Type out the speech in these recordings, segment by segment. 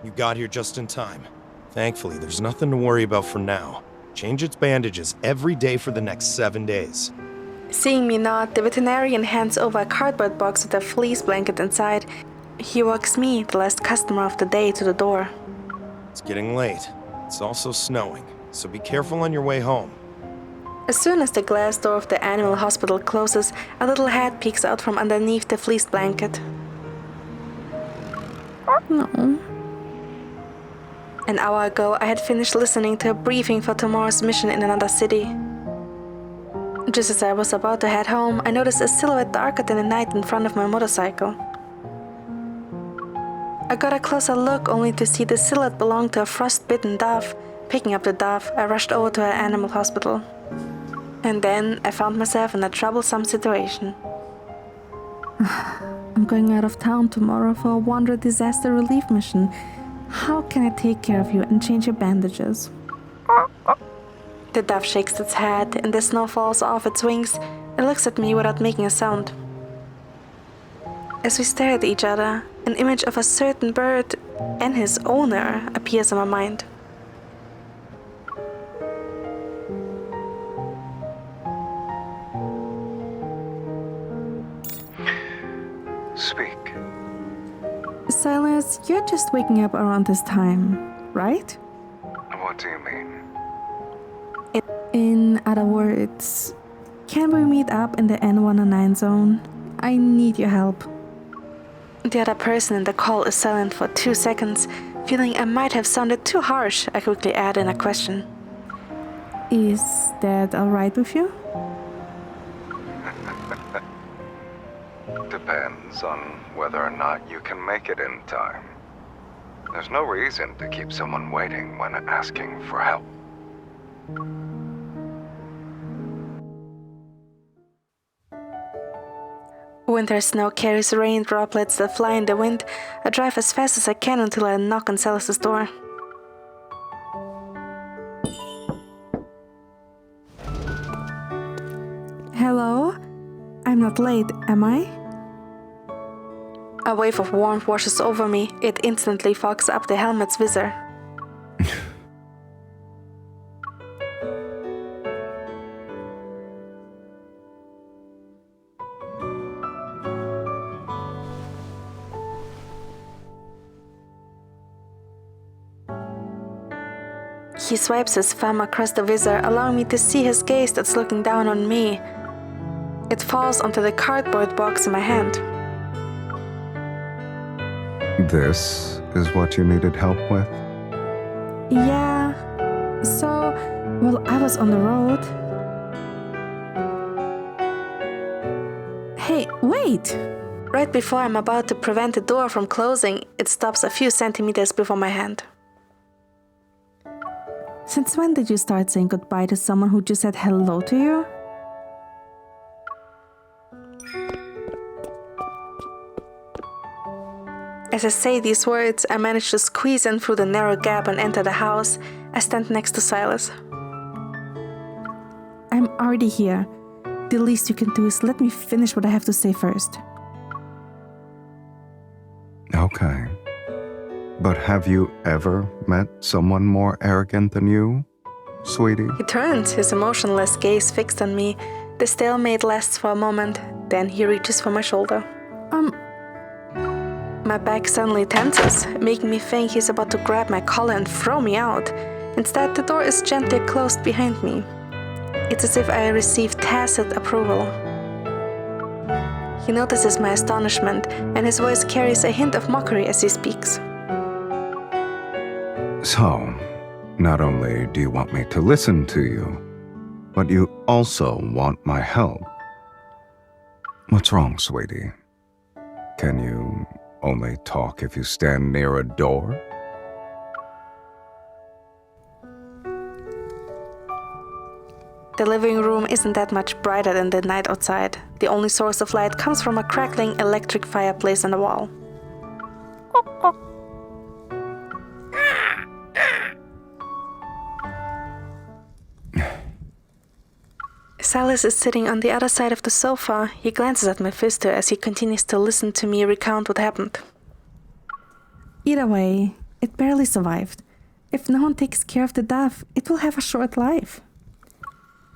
You got here just in time. Thankfully, there's nothing to worry about for now. Change its bandages every day for the next 7 days. Seeing me nod, the veterinarian hands over a cardboard box with a fleece blanket inside. He walks me, the last customer of the day, to the door. It's getting late. It's also snowing, so be careful on your way home. As soon as the glass door of the animal hospital closes, a little head peeks out from underneath the fleece blanket. No. An hour ago, I had finished listening to a briefing for tomorrow's mission in another city. Just as I was about to head home, I noticed a silhouette darker than the night in front of my motorcycle. I got a closer look only to see the silhouette belonged to a frost-bitten dove. Picking up the dove, I rushed over to an animal hospital. And then I found myself in a troublesome situation. I'm going out of town tomorrow for a Wanderer disaster relief mission. How can I take care of you and change your bandages? The dove shakes its head and the snow falls off its wings. It looks at me without making a sound. As we stare at each other, an image of a certain bird and his owner appears in my mind. Speak. Sylus, you're just waking up around this time, right? What do you mean? In other words, can we meet up in the N109 zone? I need your help. The other person in the call is silent for 2 seconds. Feeling I might have sounded too harsh, I quickly add in a question. Is that alright with you? Depends on whether or not you can make it in time. There's no reason to keep someone waiting when asking for help. Winter snow carries rain droplets that fly in the wind. I drive as fast as I can until I knock on Sylus' door. Hello? I'm not late, am I? A wave of warmth washes over me. It instantly fogs up the helmet's visor. He swipes his thumb across the visor, allowing me to see his gaze that's looking down on me. It falls onto the cardboard box in my hand. This is what you needed help with? Yeah. So, while I was on the road... Hey, wait! Right before I'm about to prevent the door from closing, it stops a few centimeters before my hand. Since when did you start saying goodbye to someone who just said hello to you? As I say these words, I manage to squeeze in through the narrow gap and enter the house. I stand next to Sylus. I'm already here. The least you can do is let me finish what I have to say first. Okay. But have you ever met someone more arrogant than you, sweetie? He turns, his emotionless gaze fixed on me. The stalemate lasts for a moment, then he reaches for my shoulder. My back suddenly tenses, making me think he's about to grab my collar and throw me out. Instead, the door is gently closed behind me. It's as if I received tacit approval. He notices my astonishment, and his voice carries a hint of mockery as he speaks. So, not only do you want me to listen to you, but you also want my help. What's wrong, sweetie? Can you only talk if you stand near a door? The living room isn't that much brighter than the night outside. The only source of light comes from a crackling electric fireplace on the wall. Sylus is sitting on the other side of the sofa. He glances at my fister as he continues to listen to me recount what happened. Either way, It barely survived. If no one takes care of the dove, it will have a short life.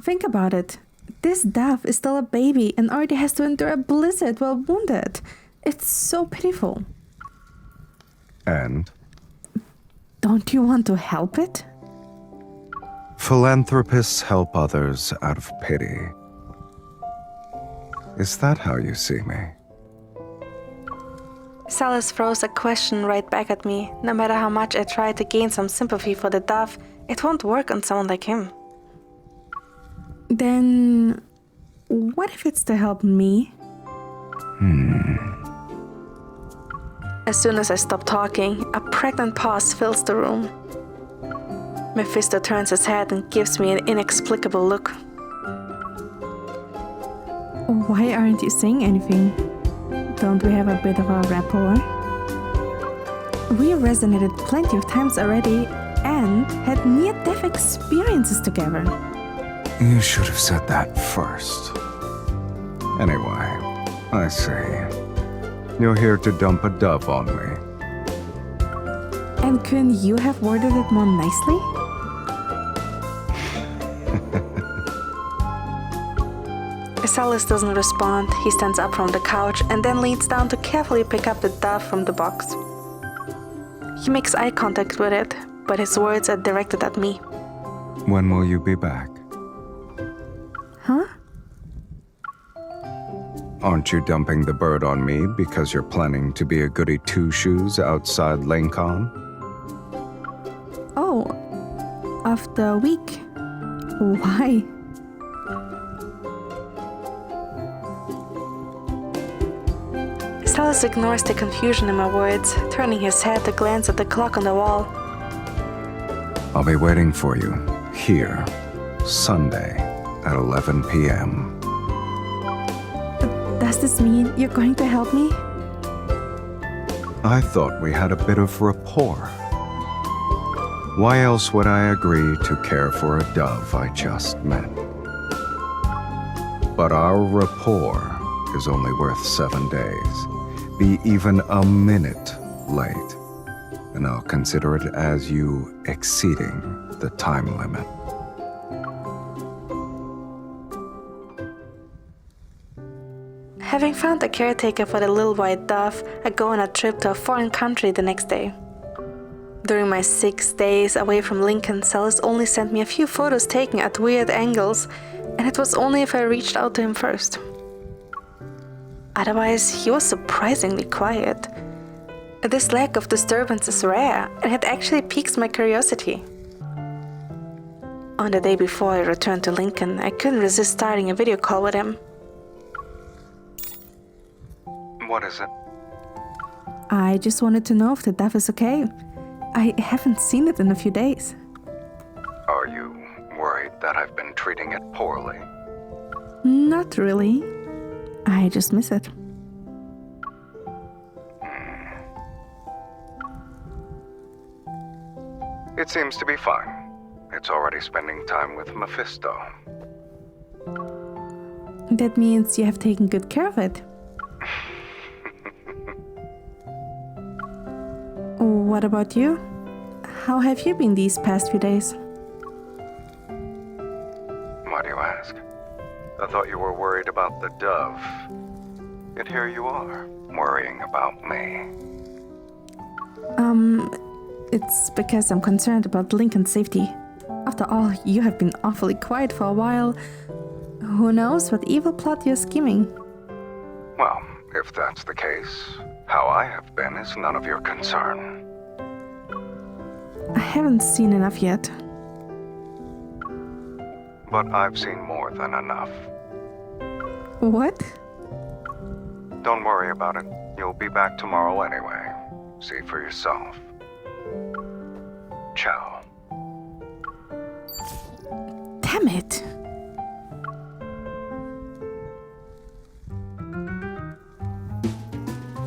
Think about it. This dove is still a baby and already has to endure a blizzard while wounded. It's so pitiful. And? Don't you want to help it? Philanthropists help others out of pity. Is that how you see me? Sylus throws a question right back at me. No matter how much I try to gain some sympathy for the dove, it won't work on someone like him. Then, what if it's to help me? As soon as I stop talking, a pregnant pause fills the room. Mephisto turns his head and gives me an inexplicable look. Why aren't you saying anything? Don't we have a bit of a rapport? We resonated plenty of times already and had near-death experiences together. You should have said that first. Anyway, I see. You're here to dump a dove on me. And couldn't you have worded it more nicely? Sylus doesn't respond. He stands up from the couch and then leans down to carefully pick up the dove from the box. He makes eye contact with it, but his words are directed at me. When will you be back? Huh? Aren't you dumping the bird on me because you're planning to be a goody two-shoes outside Lincoln? Oh, after a week. Why? Sylus ignores the confusion in my words, turning his head to glance at the clock on the wall. I'll be waiting for you, here, Sunday, at 11 p.m. Does this mean you're going to help me? I thought we had a bit of rapport. Why else would I agree to care for a dove I just met? But our rapport is only worth 7 days. Be even a minute late, and I'll consider it as you exceeding the time limit. Having found a caretaker for the little white dove, I go on a trip to a foreign country the next day. During my 6 days away from Lincoln, Sylus only sent me a few photos taken at weird angles, and it was only if I reached out to him first. Otherwise, he was surprisingly quiet. This lack of disturbance is rare, and it actually piques my curiosity. On the day before I returned to Lincoln, I couldn't resist starting a video call with him. What is it? I just wanted to know if the dove is okay. I haven't seen it in a few days. Are you worried that I've been treating it poorly? Not really. I just miss it. It seems to be fine. It's already spending time with Mephisto. That means you have taken good care of it. What about you? How have you been these past few days? Why do you ask? I thought you were worried about the dove. Yet here you are, worrying about me. It's because I'm concerned about Lincoln's safety. After all, you have been awfully quiet for a while. Who knows what evil plot you're scheming? Well, if that's the case, how I have been is none of your concern. I haven't seen enough yet. But I've seen more than enough. What? Don't worry about it. You'll be back tomorrow anyway. See for yourself. Ciao. Damn it!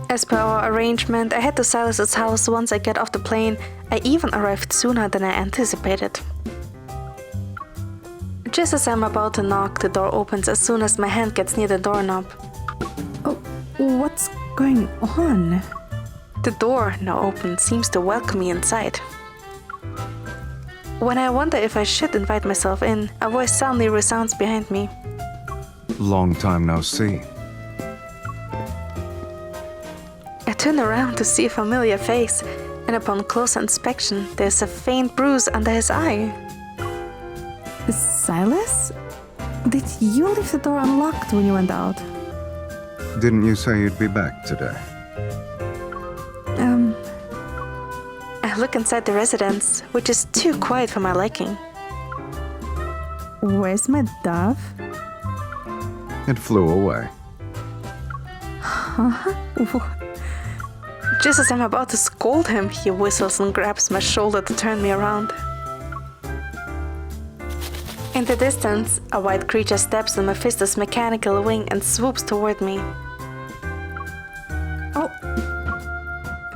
As per our arrangement, I head to Sylus's house once I get off the plane. I even arrived sooner than I anticipated. Just as I'm about to knock, the door opens as soon as my hand gets near the doorknob. Oh, what's going on? The door, now open, seems to welcome me inside. When I wonder if I should invite myself in, a voice suddenly resounds behind me. Long time no see. I turn around to see a familiar face, and upon closer inspection, there's a faint bruise under his eye. Sylus? Did you leave the door unlocked when you went out? Didn't you say you'd be back today? I look inside the residence, which is too quiet for my liking. Where's my dove? It flew away. Just as I'm about to scold him, he whistles and grabs my shoulder to turn me around. In the distance, a white creature steps on Mephisto's mechanical wing and swoops toward me. Oh!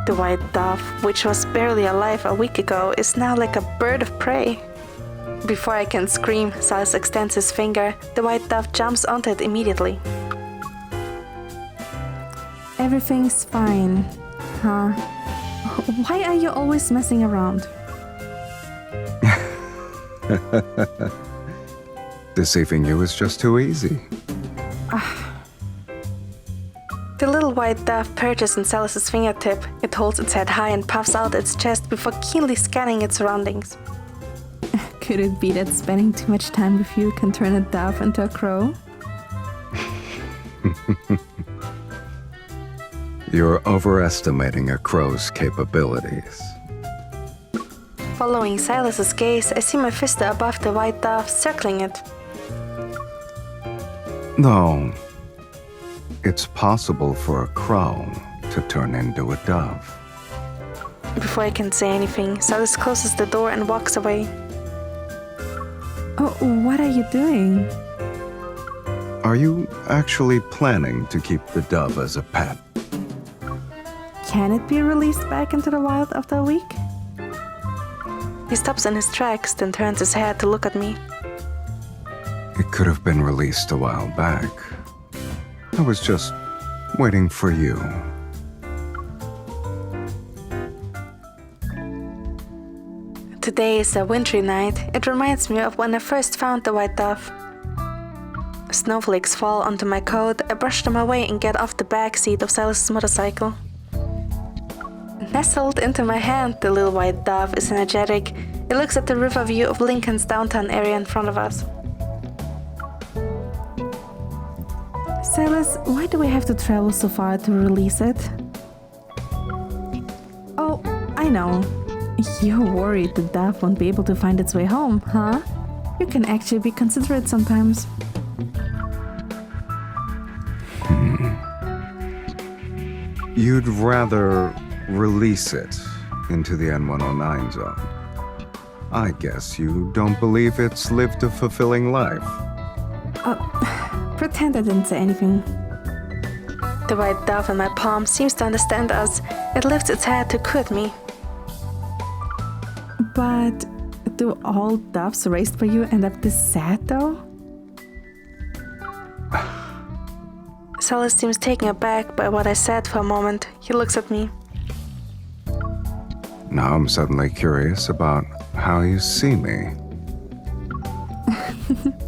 The white dove, which was barely alive a week ago, is now like a bird of prey. Before I can scream, Sylus extends his finger. The white dove jumps onto it immediately. Everything's fine, huh? Why are you always messing around? Deceiving you is just too easy. The little white dove perches on Sylus's fingertip. It holds its head high and puffs out its chest before keenly scanning its surroundings. Could it be that spending too much time with you can turn a dove into a crow? You're overestimating a crow's capabilities. Following Sylus's gaze, I see Mephisto above the white dove, circling it. Though, it's possible for a crow to turn into a dove. Before I can say anything, Sylus closes the door and walks away. Oh, what are you doing? Are you actually planning to keep the dove as a pet? Can it be released back into the wild after a week? He stops in his tracks, then turns his head to look at me. It could have been released a while back. I was just waiting for you. Today is a wintry night. It reminds me of when I first found the white dove. Snowflakes fall onto my coat. I brush them away and get off the back seat of Sylus's motorcycle. Nestled into my hand, the little white dove is energetic. It looks at the river view of Lincoln's downtown area in front of us. Sylus, why do we have to travel so far to release it? Oh, I know. You're worried the dove won't be able to find its way home, huh? You can actually be considerate sometimes. You'd rather release it into the N109 zone. I guess you don't believe it's lived a fulfilling life. Pretend I didn't say anything. The white dove in my palm seems to understand us. It lifts its head to coo at me. But do all doves raised by you end up this sad, though? Sylus seems taken aback by what I said for a moment. He looks at me. Now I'm suddenly curious about how you see me.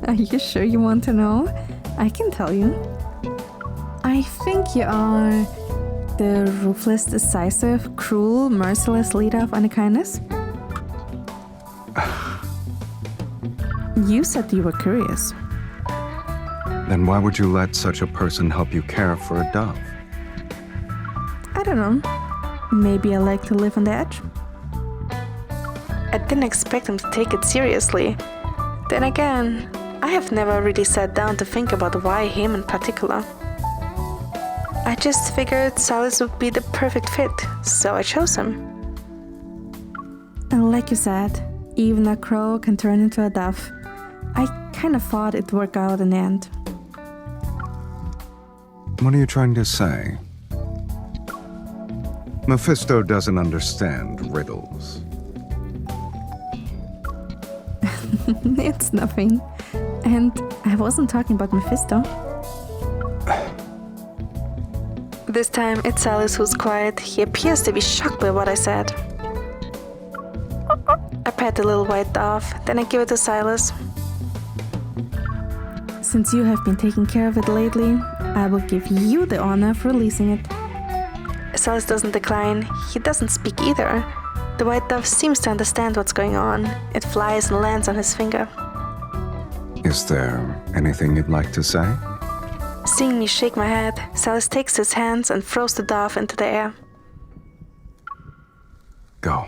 Are you sure you want to know? I can tell you. I think you are the ruthless, decisive, cruel, merciless leader of unkindness. You said you were curious. Then why would you let such a person help you care for a dove? I don't know. Maybe I like to live on the edge. I didn't expect him to take it seriously. Then again, I have never really sat down to think about why him in particular. I just figured Sylus would be the perfect fit, so I chose him. And like you said, even a crow can turn into a dove. I kind of thought it'd work out in the end. What are you trying to say? Mephisto doesn't understand riddles. It's nothing. And I wasn't talking about Mephisto. This time, it's Sylus who's quiet. He appears to be shocked by what I said. I pet the little white dove, then I give it to Sylus. Since you have been taking care of it lately, I will give you the honor of releasing it. Sylus doesn't decline. He doesn't speak either. The white dove seems to understand what's going on. It flies and lands on his finger. Is there anything you'd like to say? Seeing me shake my head, Sylus takes his hands and throws the dove into the air. Go.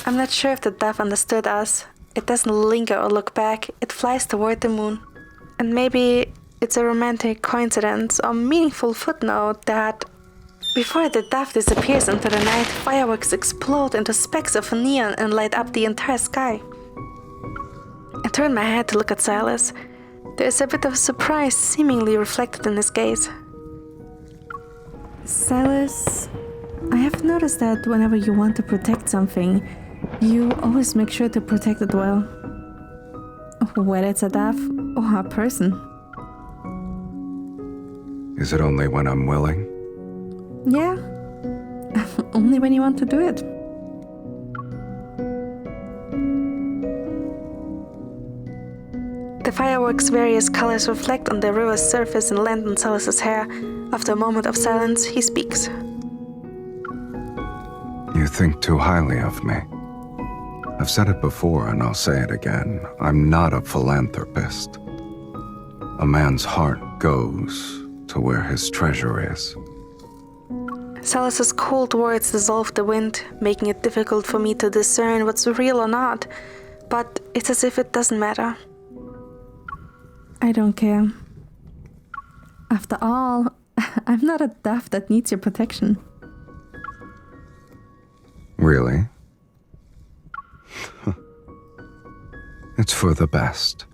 I'm not sure if the dove understood us. It doesn't linger or look back. It flies toward the moon. And maybe it's a romantic coincidence or meaningful footnote that before the dove disappears into the night, fireworks explode into specks of neon and light up the entire sky. I turn my head to look at Sylus. There's a bit of surprise seemingly reflected in his gaze. Sylus, I have noticed that whenever you want to protect something, you always make sure to protect it well. Whether it's a dove or a person. Is it only when I'm willing? Yeah. Only when you want to do it. The fireworks' various colors reflect on the river's surface and land on Sylus's hair. After a moment of silence, he speaks. You think too highly of me. I've said it before and I'll say it again. I'm not a philanthropist. A man's heart goes to where his treasure is. Sylus's cold words dissolve the wind, making it difficult for me to discern what's real or not. But it's as if it doesn't matter. I don't care. After all, I'm not a dove that needs your protection. Really? It's for the best.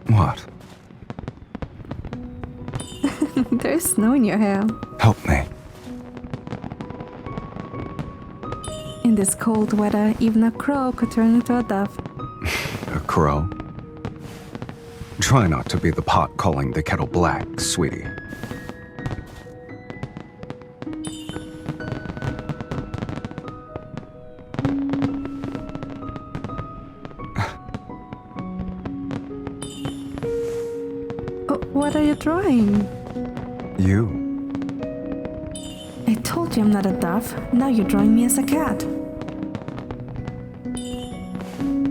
What? There's snow in your hair. Help me. In this cold weather, even a crow could turn into a dove. A crow? Try not to be the pot calling the kettle black, sweetie. What are you drawing? You. I told you I'm not a dove. Now you're drawing me as a cat.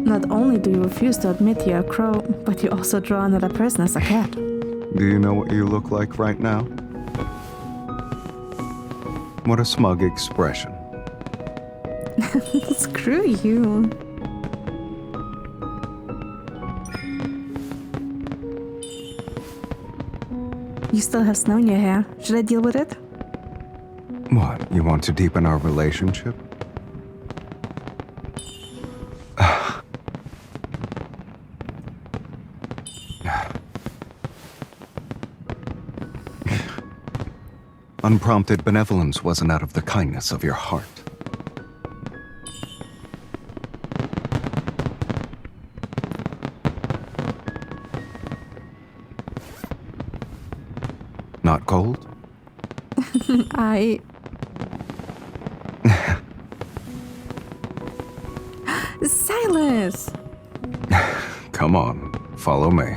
Not only do you refuse to admit you're a crow, but you also draw another person as a cat. Do you know what you look like right now? What a smug expression. Screw you. You still have snow in your hair. Should I deal with it? What, you want to deepen our relationship? Unprompted benevolence wasn't out of the kindness of your heart. Not cold? Sylus! Come on, follow me.